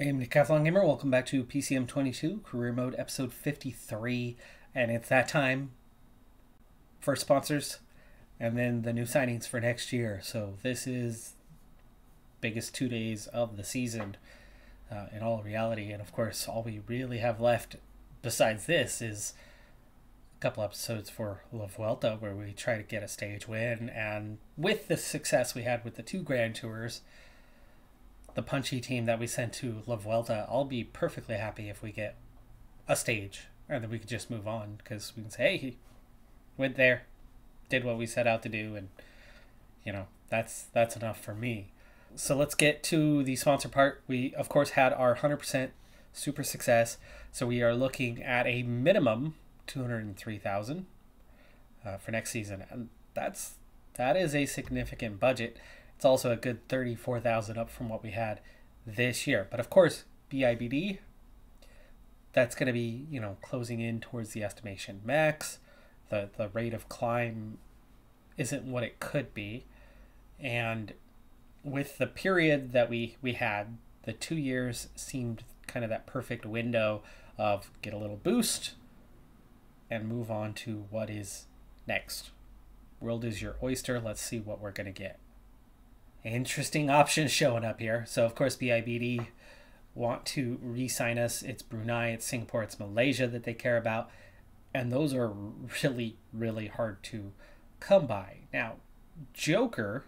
I am Decathlon Gamer. Welcome back to PCM22 Career Mode episode 53, and it's that time for sponsors and then the new signings for next year. So this is biggest 2 days of the season in all reality, and of course all we really have left besides this is a couple episodes for La Vuelta where we try to get a stage win, and with the success we had with the 2 Grand Tours, the punchy team that we sent to La Vuelta, I'll be perfectly happy if we get a stage and then we could just move on, because we can say, hey, he went there, did what we set out to do, and you know, that's enough for me. So let's get to the sponsor part. We of course had our 100% super success, so we are looking at a minimum 203,000 for next season, and that is a significant budget. It's also a good 34,000 up from what we had this year. But of course, BIBD, that's going to be, you know, closing in towards the estimation max. The rate of climb isn't what it could be. And with the period that we had, the 2 years seemed kind of that perfect window of get a little boost and move on to what is next. World is your oyster. Let's see what we're going to get. Interesting options showing up here. So of course BIBD want to re-sign us. It's Brunei, it's Singapore, it's Malaysia that they care about, and those are really, really hard to come by. Now Joker,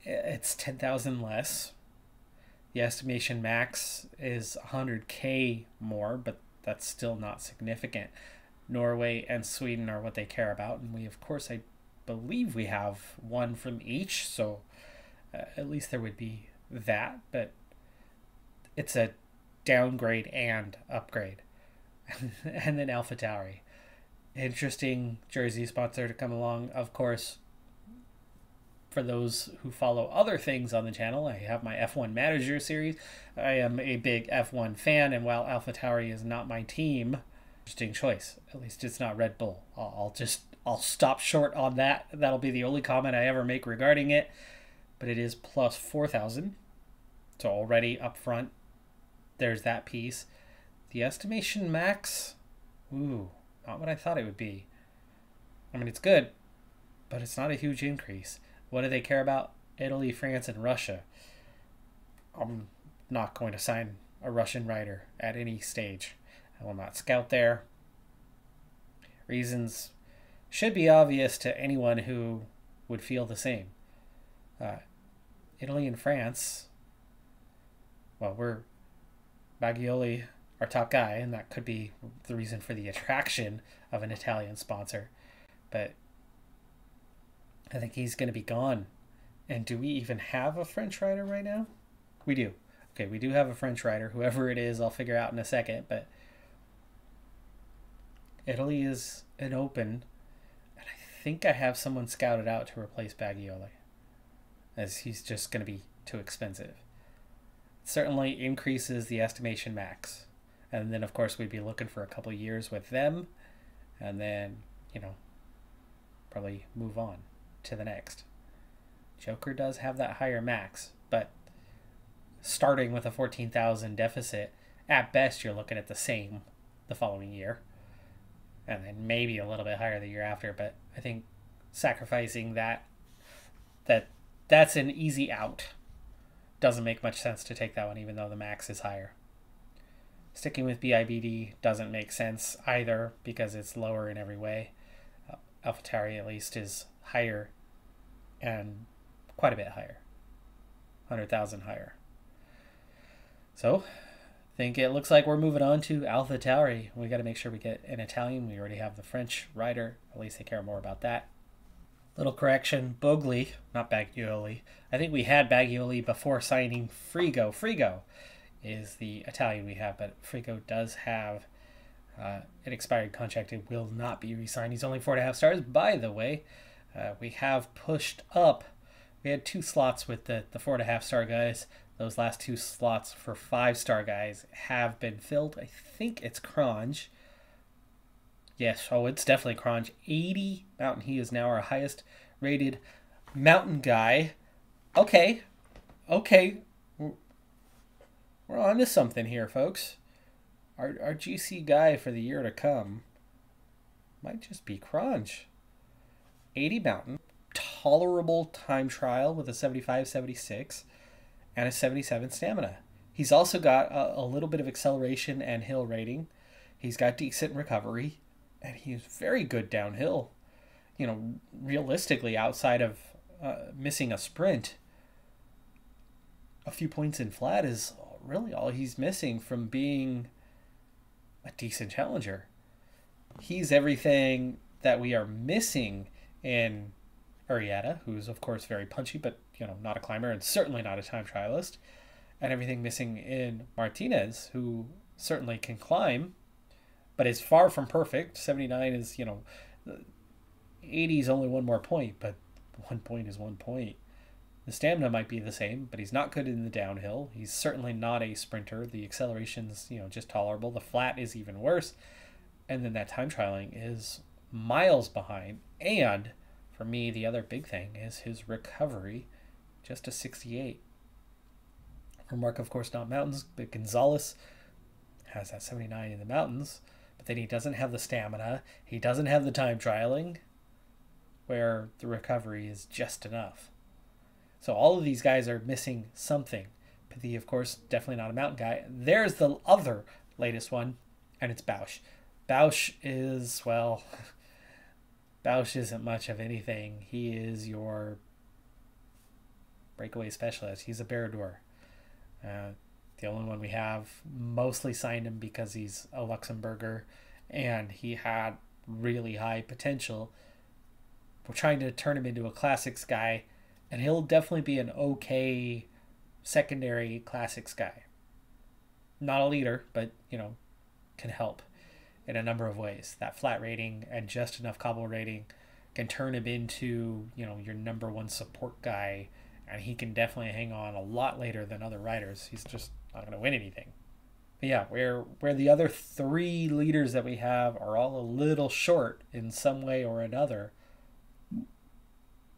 it's 10,000 less. The estimation max is 100k more, but that's still not significant. Norway and Sweden are what they care about, and we of course, I believe we have one from each, so at least there would be that, but it's a downgrade and upgrade. And then AlphaTauri, interesting jersey sponsor to come along. Of course, for those who follow other things on the channel, I have my F1 Manager series. I am a big F1 fan, and while AlphaTauri is not my team, interesting choice. At least it's not Red Bull. I'll stop short on that. That'll be the only comment I ever make regarding it. But it is plus 4,000. So already up front, there's that piece. The estimation max, ooh, not what I thought it would be. I mean, it's good, but it's not a huge increase. What do they care about? Italy, France, and Russia. I'm not going to sign a Russian rider at any stage. I will not scout there. Reasons should be obvious to anyone who would feel the same. Italy and France, well, we're Bagioli, our top guy, and that could be the reason for the attraction of an Italian sponsor. But I think he's going to be gone. And do we even have a French rider right now? We do. Okay, we do have a French rider. Whoever it is, I'll figure out in a second. But Italy is an open, and I think I have someone scouted out to replace Bagioli, as he's just going to be too expensive. It certainly increases the estimation max. And then, of course, we'd be looking for a couple of years with them, and then, you know, probably move on to the next. Joker does have that higher max, but starting with a 14,000 deficit, at best you're looking at the same the following year, and then maybe a little bit higher the year after. But I think sacrificing that's an easy out. Doesn't make much sense to take that one, even though the max is higher. Sticking with BIBD doesn't make sense either, because it's lower in every way. AlphaTauri at least is higher, and quite a bit higher. 100,000 higher. So I think it looks like we're moving on to AlphaTauri. We got to make sure we get an Italian. We already have the French rider. At least they care more about that. Little correction, Bogli, not Bagioli. I think we had Bagioli before signing Frigo. Frigo is the Italian we have, but Frigo does have an expired contract. It will not be re-signed. He's only 4.5 stars. By the way, we have pushed up. We had 2 slots with the 4.5 star guys. Those last 2 slots for 5-star guys have been filled. I think it's Cronge. Yes, oh, it's definitely Cronge. 80 mountain. He is now our highest rated mountain guy. Okay. We're on to something here, folks. Our GC guy for the year to come might just be Crunch. 80 Mountain, tolerable time trial with a 75-76, and a 77 stamina. He's also got a little bit of acceleration and hill rating. He's got decent recovery, and he's very good downhill. You know, realistically, outside of missing a sprint, a few points in flat is really all he's missing from being a decent challenger. He's everything that we are missing in Urieta, who's of course very punchy, but not a climber and certainly not a time trialist, and everything missing in Martinez, who certainly can climb, but is far from perfect. 79 is 80 is only one more point, but 1 point is 1 point. The stamina might be the same, but he's not good in the downhill. He's certainly not a sprinter. The acceleration's, just tolerable. The flat is even worse. And then that time trialing is miles behind. And for me, the other big thing is his recovery, just a 68. Remark, of course, not mountains, but Gonzalez has that 79 in the mountains, but then he doesn't have the stamina. He doesn't have the time trialing, where the recovery is just enough. So all of these guys are missing something. Pithy, of course, definitely not a mountain guy. There's the other latest one, and it's Bausch. Bausch is, well, Bausch isn't much of anything. He is your breakaway specialist. He's a Barradour. The only one we have. Mostly signed him because he's a Luxembourger, and he had really high potential. We're trying to turn him into a classics guy, and he'll definitely be an okay secondary classics guy. Not a leader, but, can help in a number of ways. That flat rating and just enough cobble rating can turn him into, your number one support guy, and he can definitely hang on a lot later than other riders. He's just not going to win anything. But yeah, where the other three leaders that we have are all a little short in some way or another,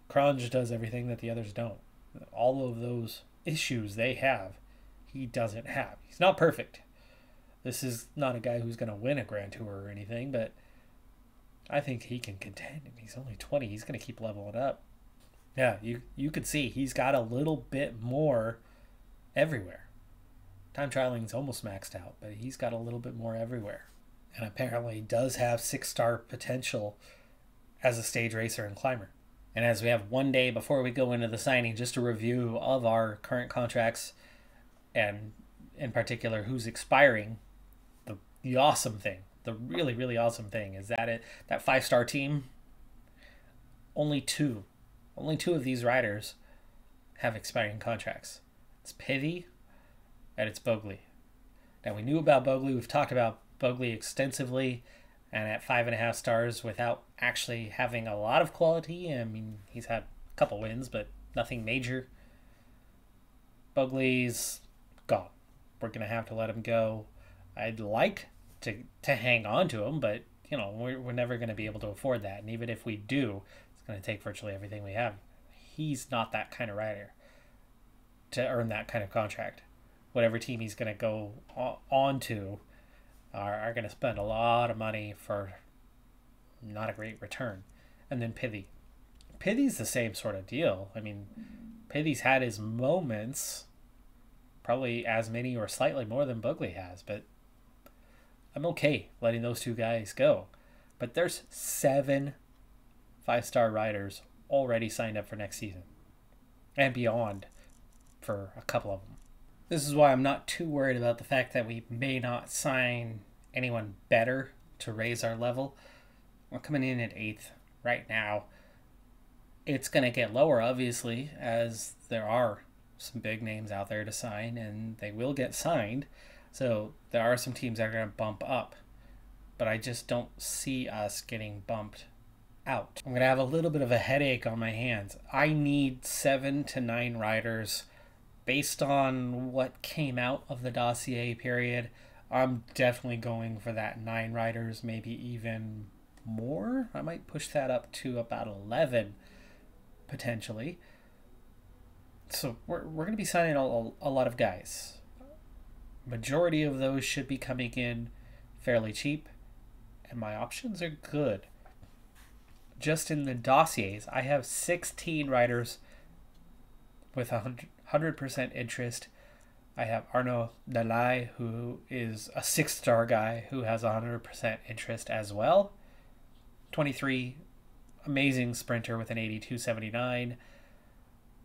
Cronje does everything that the others don't. All of those issues they have, he doesn't have. He's not perfect. This is not a guy who's going to win a Grand Tour or anything, but I think he can contend. He's only 20. He's going to keep leveling up. Yeah, you could see he's got a little bit more everywhere. Time trialing's almost maxed out, but he's got a little bit more everywhere. And apparently does have 6-star potential as a stage racer and climber. And as we have one day before we go into the signing, just a review of our current contracts, and in particular who's expiring. The awesome thing, the really, really awesome thing is that that 5-star team, only two of these riders have expiring contracts. It's Pithy and it's Bogley. Now, we knew about Bogley. We've talked about Bogley extensively, and at 5.5 stars without actually having a lot of quality. I mean, he's had a couple wins, but nothing major. Bogley's gone. We're going to have to let him go. I'd like to hang on to him, but, we're never going to be able to afford that. And even if we do, it's going to take virtually everything we have. He's not that kind of rider to earn that kind of contract. Whatever team he's going to go on to are going to spend a lot of money for not a great return. And then Pithy. Pithy's the same sort of deal. I mean, Pithy's had his moments, probably as many or slightly more than Bogley has, but I'm okay letting those two guys go. But there's 7 5-star riders already signed up for next season and beyond for a couple of them. This is why I'm not too worried about the fact that we may not sign anyone better to raise our level. We're coming in at 8th right now. It's going to get lower, obviously, as there are some big names out there to sign, and they will get signed. So there are some teams that are going to bump up, but I just don't see us getting bumped out. I'm going to have a little bit of a headache on my hands. I need 7 to 9 riders. Based on what came out of the dossier period, I'm definitely going for that 9 riders, maybe even more. I might push that up to about 11, potentially. So we're going to be signing a lot of guys. Majority of those should be coming in fairly cheap, and my options are good. Just in the dossiers, I have 16 writers with 100% interest. I have Arnaud Dalai, who is a 6-star guy who has 100% interest as well. 23, amazing sprinter with an 82.79.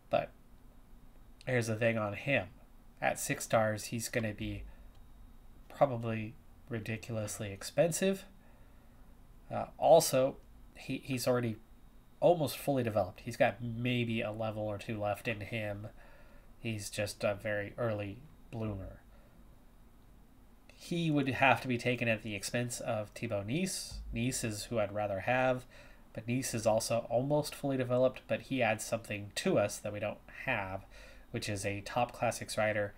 But here's the thing on him. At 6 stars, he's going to be probably ridiculously expensive. Also, he's already almost fully developed. He's got maybe a level or 2 left in him. He's just a very early bloomer. He would have to be taken at the expense of Thibaut Nice. Nice is who I'd rather have, but Nice is also almost fully developed, but he adds something to us that we don't have, which is a top classics rider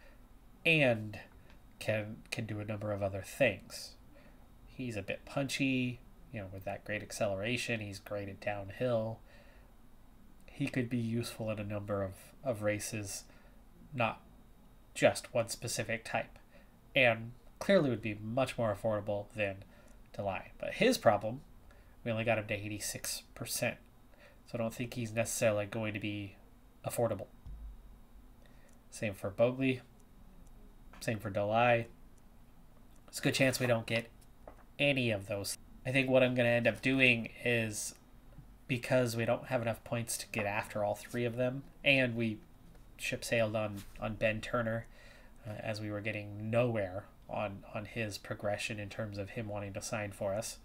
and can do a number of other things. He's a bit punchy, with that great acceleration. He's great at downhill. He could be useful in a number of races, not just one specific type, and clearly would be much more affordable than Delay. But his problem, we only got him to 86%, so I don't think he's necessarily going to be affordable. Same for Bogley, same for Delay. It's a good chance we don't get any of those. I think what I'm going to end up doing is, because we don't have enough points to get after all 3 of them, and we ship sailed on Ben Turner as we were getting nowhere on his progression in terms of him wanting to sign for us.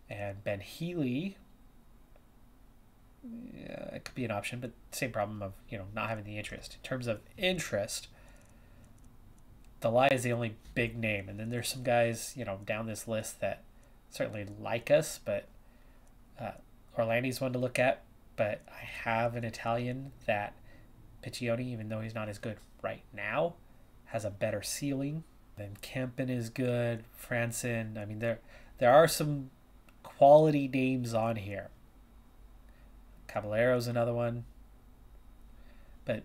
And Ben Healy, it could be an option, but same problem of not having the interest. In terms of interest, Delay is the only big name, and then there's some guys down this list that certainly like us, but Orlandi's one to look at. But I have an Italian that Piccioni, even though he's not as good right now, has a better ceiling. Then Kempen is good. Franson. I mean, there are some quality names on here. Caballero's another one. But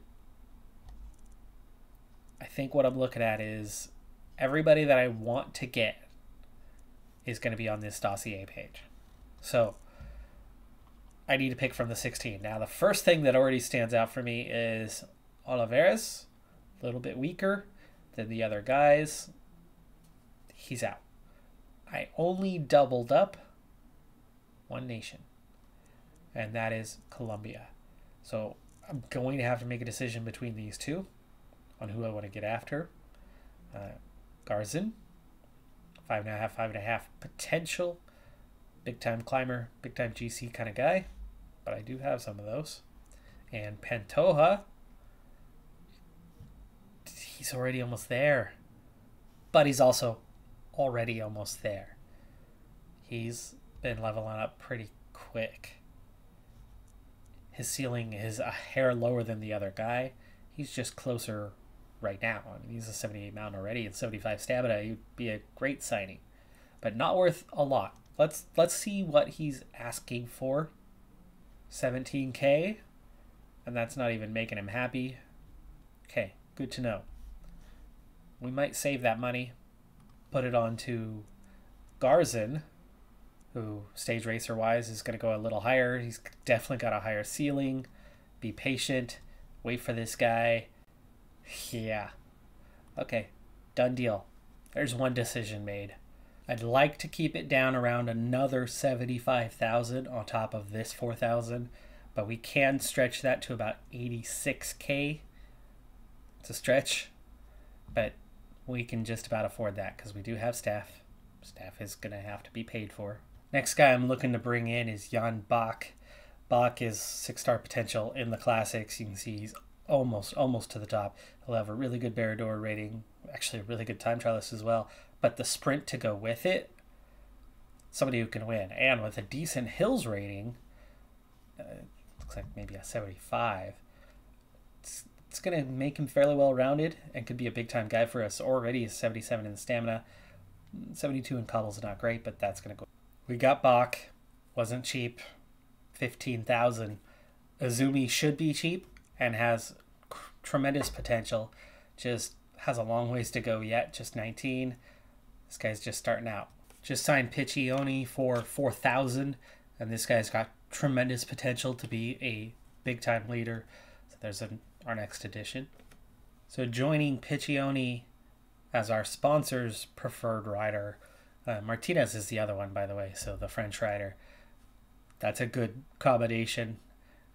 I think what I'm looking at is everybody that I want to get is going to be on this dossier page. So I need to pick from the 16. Now, the first thing that already stands out for me is Oliveras, a little bit weaker than the other guys. He's out. I only doubled up one nation, and that is Colombia. So I'm going to have to make a decision between these two on who I want to get after. Garzin, 5.5 potential, big time climber, big time GC kind of guy, but I do have some of those. And Pantoja, he's already almost there, but he's also already almost there. He's been leveling up pretty quick. His ceiling is a hair lower than the other guy. He's just closer right now. I mean, he's a 78 mountain already and 75 stamina. He'd be a great signing, but not worth a lot. Let's see what he's asking for. 17K, and that's not even making him happy. Okay, good to know. We might save that money, put it on to Garzin, who stage racer wise is going to go a little higher. He's definitely got a higher ceiling. Be patient, wait for this guy. Yeah. Okay, done deal. There's one decision made. I'd like to keep it down around another 75,000 on top of this 4,000, but we can stretch that to about 86K. It's a stretch, but we can just about afford that because we do have staff. Staff is going to have to be paid for. Next guy I'm looking to bring in is Jan Bach. Bach is 6-star potential in the classics. You can see he's almost to the top. He'll have a really good Barrador rating, actually a really good time trialist as well. But the sprint to go with it, somebody who can win. And with a decent hills rating, looks like maybe a 75, it's going to make him fairly well-rounded and could be a big-time guy for us. Already is 77 in stamina. 72 in cobbles is not great, but that's going to go. We got Bach. Wasn't cheap. 15,000. Azumi should be cheap and has tremendous potential. Just has a long ways to go yet, just 19. This guy's just starting out. Just signed Piccioni for 4,000, and this guy's got tremendous potential to be a big-time leader. So there's our next addition. So joining Piccioni as our sponsor's preferred rider, Martinez is the other one, by the way, so the French rider. That's a good combination.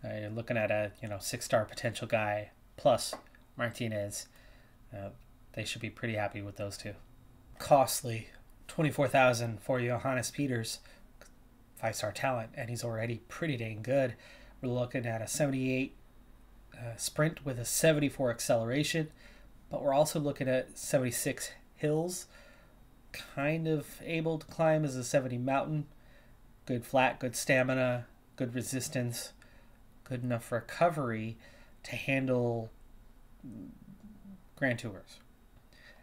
You're looking at a 6-star potential guy plus Martinez. They should be pretty happy with those two. Costly, 24,000 for Johannes Peters, 5-star talent, and he's already pretty dang good. We're looking at a 78 sprint with a 74 acceleration, but we're also looking at 76 hills. Kind of able to climb as a 70 mountain. Good flat, good stamina, good resistance, good enough recovery to handle Grand Tours.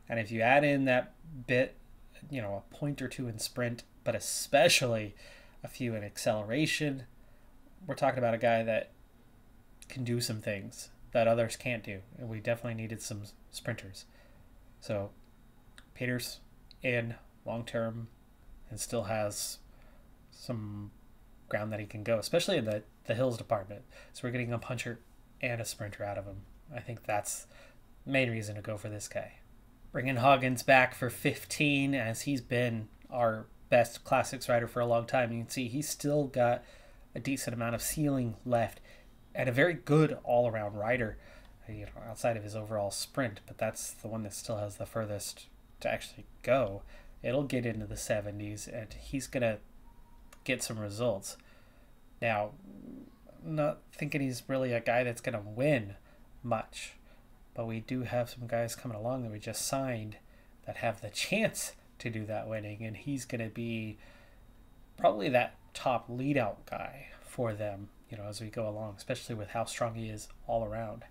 And if you add in that bit, a point or two in sprint, but especially a few in acceleration, we're talking about a guy that can do some things that others can't do. And we definitely needed some sprinters. So Peters in long term and still has some ground that he can go, especially in the hills department. So we're getting a puncher and a sprinter out of him. I think that's the main reason to go for this guy. Bringing Hoggins back for 15, as he's been our best classics rider for a long time. You can see he's still got a decent amount of ceiling left and a very good all-around rider, outside of his overall sprint, but that's the one that still has the furthest to actually go. It'll get into the 70s, and he's going to get some results. Now, I'm not thinking he's really a guy that's going to win much, but we do have some guys coming along that we just signed that have the chance to do that winning, and he's going to be probably that top lead-out guy for them, as we go along, especially with how strong he is all around.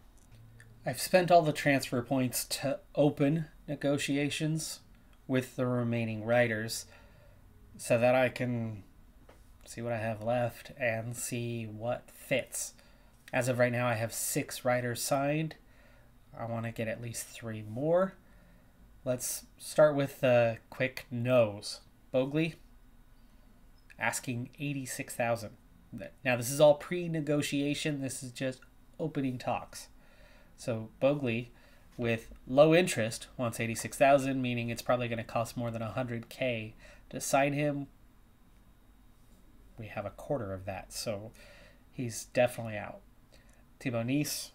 I've spent all the transfer points to open negotiations with the remaining riders so that I can see what I have left and see what fits. As of right now, I have 6 riders signed. I want to get at least 3 more. Let's start with the quick no's. Bogley, asking 86,000. Now, this is all pre-negotiation. This is just opening talks. So Bogley, with low interest, wants 86,000, meaning it's probably going to cost more than 100K to sign him. We have a quarter of that, so he's definitely out. Thibaut Nice,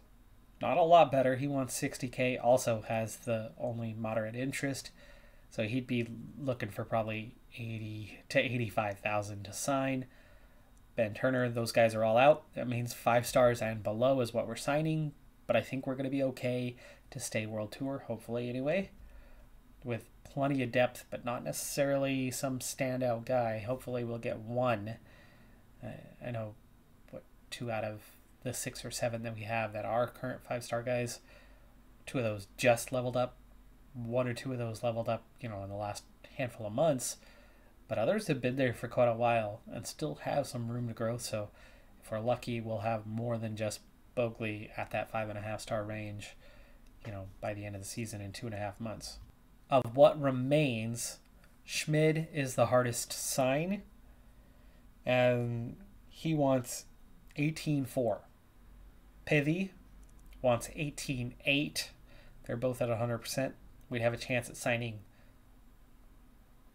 not a lot better. He wants 60K, also has the only moderate interest, so he'd be looking for probably 80 to 85,000 to sign. Ben Turner, those guys are all out. That means 5 stars and below is what we're signing, but I think we're going to be okay to stay World Tour, hopefully anyway, with plenty of depth, but not necessarily some standout guy. Hopefully we'll get one. I know 2 out of the 6 or 7 that we have that are current 5-star guys, 2 of those just leveled up, 1 or 2 of those leveled up, in the last handful of months, but others have been there for quite a while and still have some room to grow. So if we're lucky, we'll have more than just Bogley at that 5.5-star range, by the end of the season in 2.5 months. Of what remains, Schmid is the hardest to sign, and he wants 18.4. Pivy wants 18.8. They're both at 100%. We'd have a chance at signing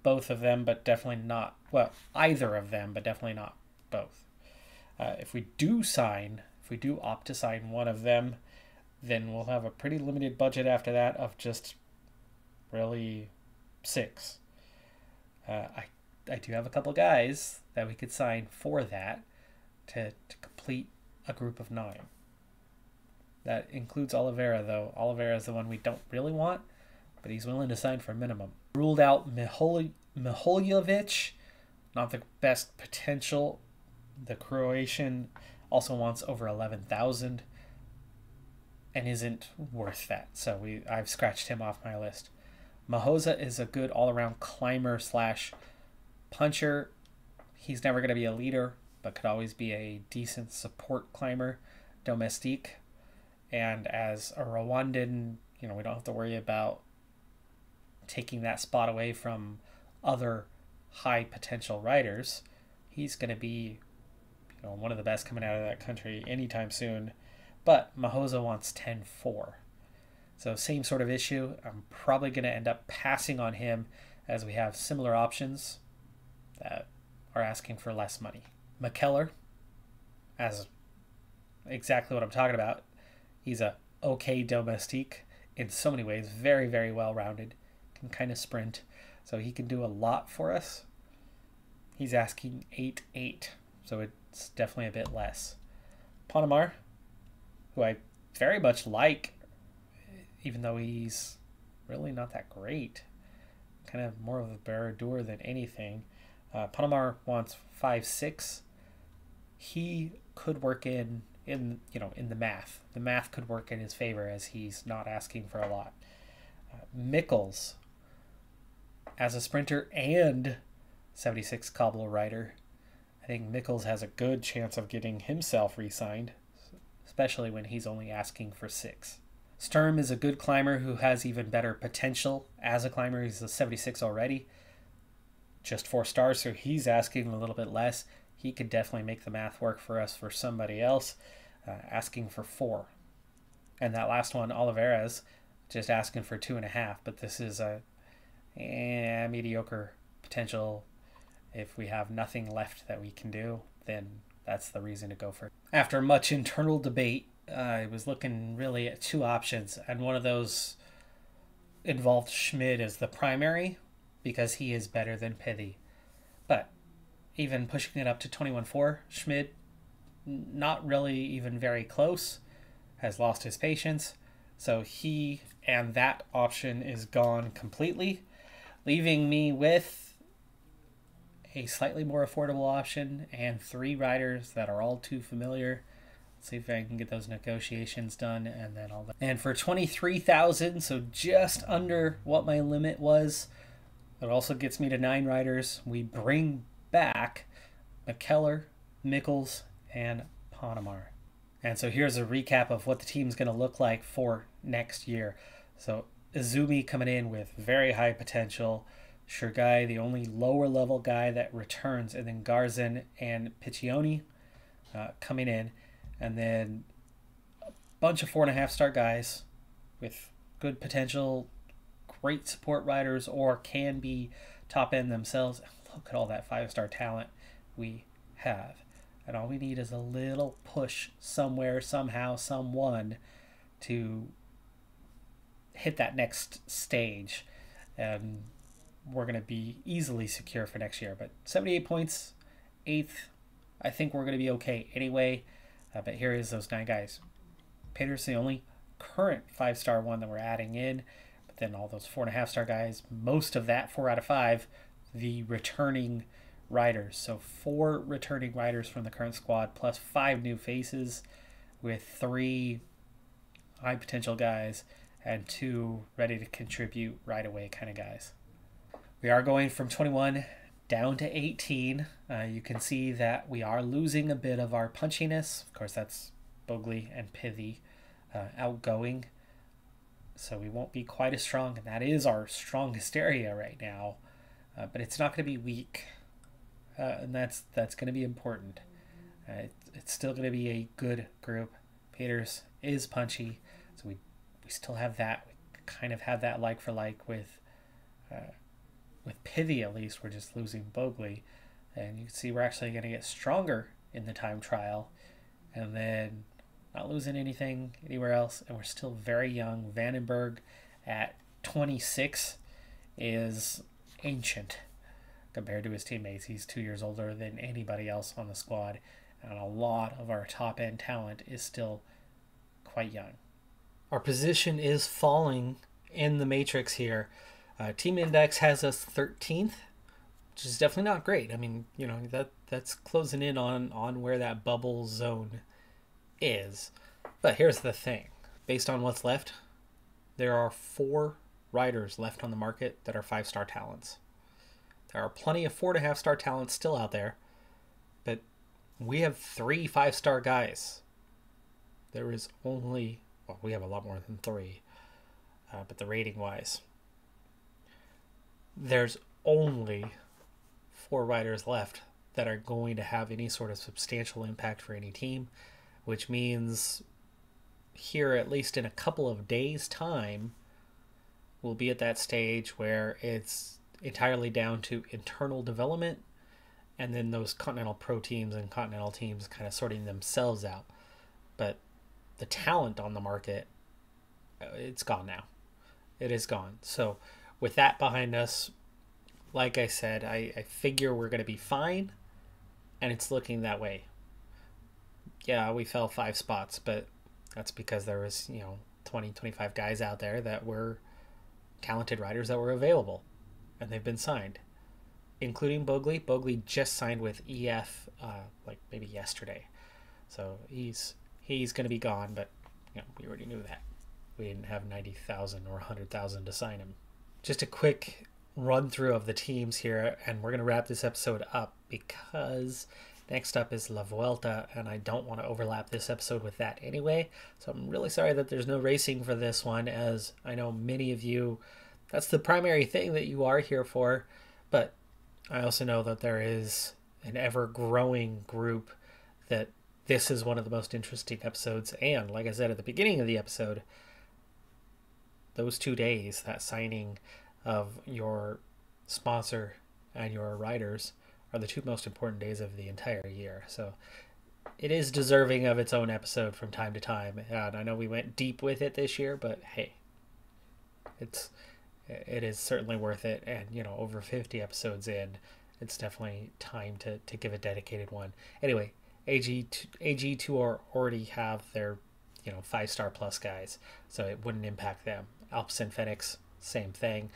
both of them, but definitely not, either of them, but definitely not both. If we do opt to sign one of them, then we'll have a pretty limited budget after that of just really 6. I do have a couple guys that we could sign for that to complete a group of 9. That includes Oliveira, though. Oliveira is the one we don't really want, but he's willing to sign for a minimum. Ruled out Miholjevic, not the best potential. The Croatian also wants over 11,000 and isn't worth that, so I've scratched him off my list. Mahoza is a good all-around climber / puncher. He's never going to be a leader, but could always be a decent support climber. Domestique, and as a Rwandan we don't have to worry about taking that spot away from other high potential riders. He's going to be, one of the best coming out of that country anytime soon. But Mahoza wants 10.4. So same sort of issue. I'm probably going to end up passing on him as we have similar options that are asking for less money. McKellar, as exactly what I'm talking about. He's a okay domestique in so many ways. Very, very well-rounded. Can kind of sprint. So he can do a lot for us. He's asking 8.8. So it's definitely a bit less. Ponamar, who I very much like, even though he's really not that great. Kind of more of a Barradour than anything. Ponamar wants 5.6. He could work in the math. The math could work in his favor as he's not asking for a lot. Mickles, as a sprinter and 76 cobble rider, I think Mickles has a good chance of getting himself re-signed, especially when he's only asking for 6. Sturm is a good climber who has even better potential as a climber. He's a 76 already, just 4 stars, so he's asking a little bit less. He could definitely make the math work for us for somebody else, asking for 4. And that last one, Oliveras, just asking for 2.5, but this is a mediocre potential. If we have nothing left that we can do, then that's the reason to go for it. After much internal debate, I was looking really at 2 options, and one of those involved Schmid as the primary because he is better than Pithy. But even pushing it up to 21.4, Schmid, not really even very close, has lost his patience. So he and that option is gone completely, leaving me with a slightly more affordable option and 3 riders that are all too familiar. Let's see if I can get those negotiations done and then all that. And for 23,000, so just under what my limit was, it also gets me to 9 riders. We bring back McKellar, Mickles, and Ponamar. And so here's a recap of what the team's going to look like for next year. So Izumi coming in with very high potential. Shergai, the only lower level guy that returns, and then Garzin and Piccioni coming in, and then a bunch of 4.5-star guys with good potential, great support riders, or can be top end themselves. Look at all that 5-star talent we have, and all we need is a little push somewhere, somehow, someone to hit that next stage, and we're going to be easily secure for next year. But 78 points, 8th, I think we're going to be okay anyway. But here is those 9 guys. Peters, the only current 5-star one that we're adding in, but then all those 4.5-star guys, most of that 4 out of 5, the returning riders. So 4 returning riders from the current squad plus 5 new faces, with 3 high potential guys and 2 ready to contribute right away kind of guys. We are going from 21 down to 18. You can see that we are losing a bit of our punchiness. Of course, that's Bogley and Pithy outgoing. So we won't be quite as strong, and that is our strongest area right now. But it's not going to be weak, and that's going to be important. It's still going to be a good group. Peters is punchy, so we still have that. We kind of have that like for like with Pithy. At least we're just losing Bogley, and you can see we're actually going to get stronger in the time trial, and then not losing anything anywhere else, and we're still very young. Vandenberg at 26 is ancient compared to his teammates. He's 2 years older than anybody else on the squad, and a lot of our top end talent is still quite young. Our position is falling in the matrix here. Team Index has us 13th, which is definitely not great. I mean, that's closing in on where that bubble zone is. But here's the thing. Based on what's left, there are 4 riders left on the market that are 5-star talents. There are plenty of 4.5-star talents still out there, but we have 3 5-star guys. There is only, well, we have a lot more than 3. but the rating wise, there's only 4 riders left that are going to have any sort of substantial impact for any team, which means here, at least in a couple of days' time, we'll be at that stage where it's entirely down to internal development, and then those Continental Pro teams and Continental teams kind of sorting themselves out. But the talent on the market, it's gone now. It is gone. So with that behind us, like I said, I figure we're going to be fine, and it's looking that way. Yeah, we fell 5 spots, but that's because there was, 20, 25 guys out there that were talented riders that were available, and they've been signed, including Bogley. Bogley just signed with EF like maybe yesterday. So he's going to be gone, but we already knew that. We didn't have 90,000 or 100,000 to sign him. Just a quick run through of the teams here, and we're going to wrap this episode up because next up is La Vuelta, and I don't want to overlap this episode with that anyway. So I'm really sorry that there's no racing for this one, as I know many of you, that's the primary thing that you are here for. But I also know that there is an ever-growing group that this is one of the most interesting episodes. And like I said at the beginning of the episode, those 2 days, that signing of your sponsor and your riders, are the 2 most important days of the entire year. So it is deserving of its own episode from time to time. And I know we went deep with it this year, but hey, it is certainly worth it. And, over 50 episodes in, it's definitely time to give a dedicated one. Anyway, AG Tour already have their, 5-star plus guys, so it wouldn't impact them. Alps and Phoenix, same thing.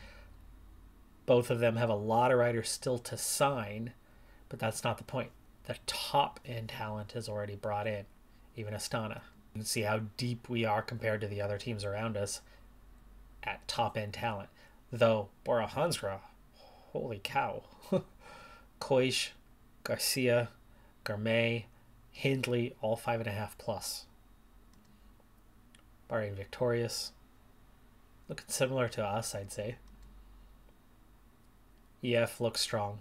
Both of them have a lot of riders still to sign, but that's not the point. The top end talent is already brought in, even Astana. You can see how deep we are compared to the other teams around us at top end talent. Though Bora Hansgrohe, holy cow. Koish, Garcia, Garmet, Hindley, all 5.5 plus. Bahrain Victorious, looking similar to us, I'd say. EF looks strong.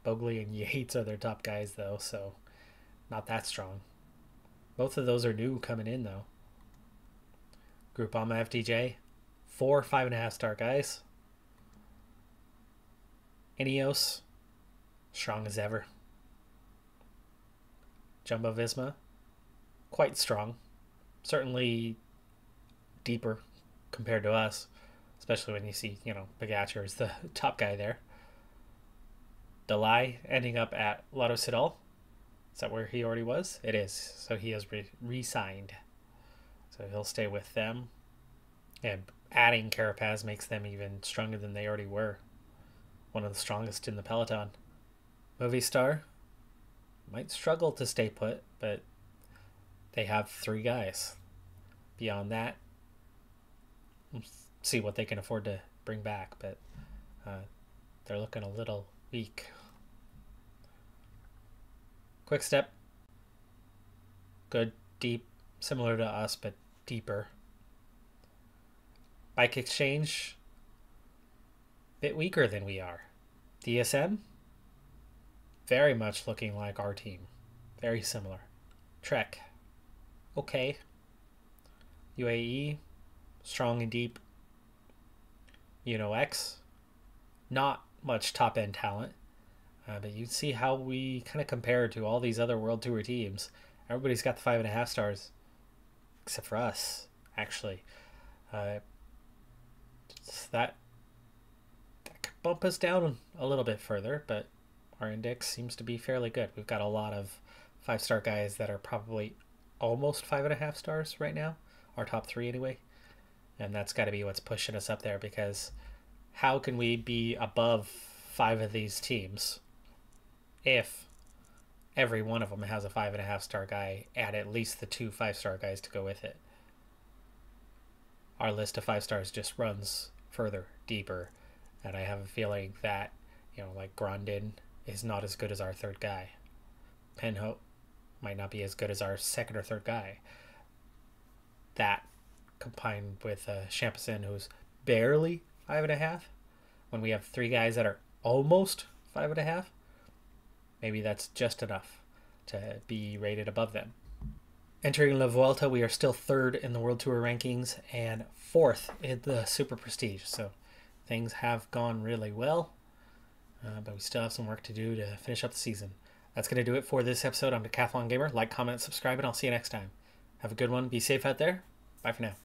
Bogley and Yates are their top guys, though, so not that strong. Both of those are new coming in, though. Groupama FDJ, 4 5.5-star guys. Ineos, strong as ever. Jumbo Visma, quite strong. Certainly deeper compared to us, especially when you see, Pogacar is the top guy there. Delay ending up at Lotto Soudal. Is that where he already was? It is. So he has re-signed. So he'll stay with them. And adding Carapaz makes them even stronger than they already were. One of the strongest in the Peloton. Movistar might struggle to stay put, but they have 3 guys. Beyond that, we'll see what they can afford to bring back, but they're looking a little weak. Quick Step, good, deep, similar to us, but deeper. Bike Exchange, bit weaker than we are. DSM, very much looking like our team, very similar. Trek, okay. UAE, strong and deep. X, not much top-end talent. But you see how we kind of compare to all these other World Tour teams. Everybody's got the 5.5 stars, except for us, actually. That could bump us down a little bit further, but our index seems to be fairly good. We've got a lot of 5-star guys that are probably almost 5.5 stars right now. Our top 3 anyway. And that's got to be what's pushing us up there, because how can we be above 5 of these teams if every one of them has a 5.5-star guy and at least the 2 5-star guys to go with it? Our list of 5 stars just runs further, deeper, and I have a feeling that, like Grandin is not as good as our 3rd guy. Penho might not be as good as our 2nd or 3rd guy. That combined with Champion, who's barely 5.5. When we have 3 guys that are almost 5.5, maybe that's just enough to be rated above them. Entering La Vuelta, we are still 3rd in the World Tour rankings and 4th in the Super Prestige. So things have gone really well, but we still have some work to do to finish up the season. That's going to do it for this episode. I'm Decathlon Gamer. Like, comment, subscribe, and I'll see you next time. Have a good one. Be safe out there. Bye for now.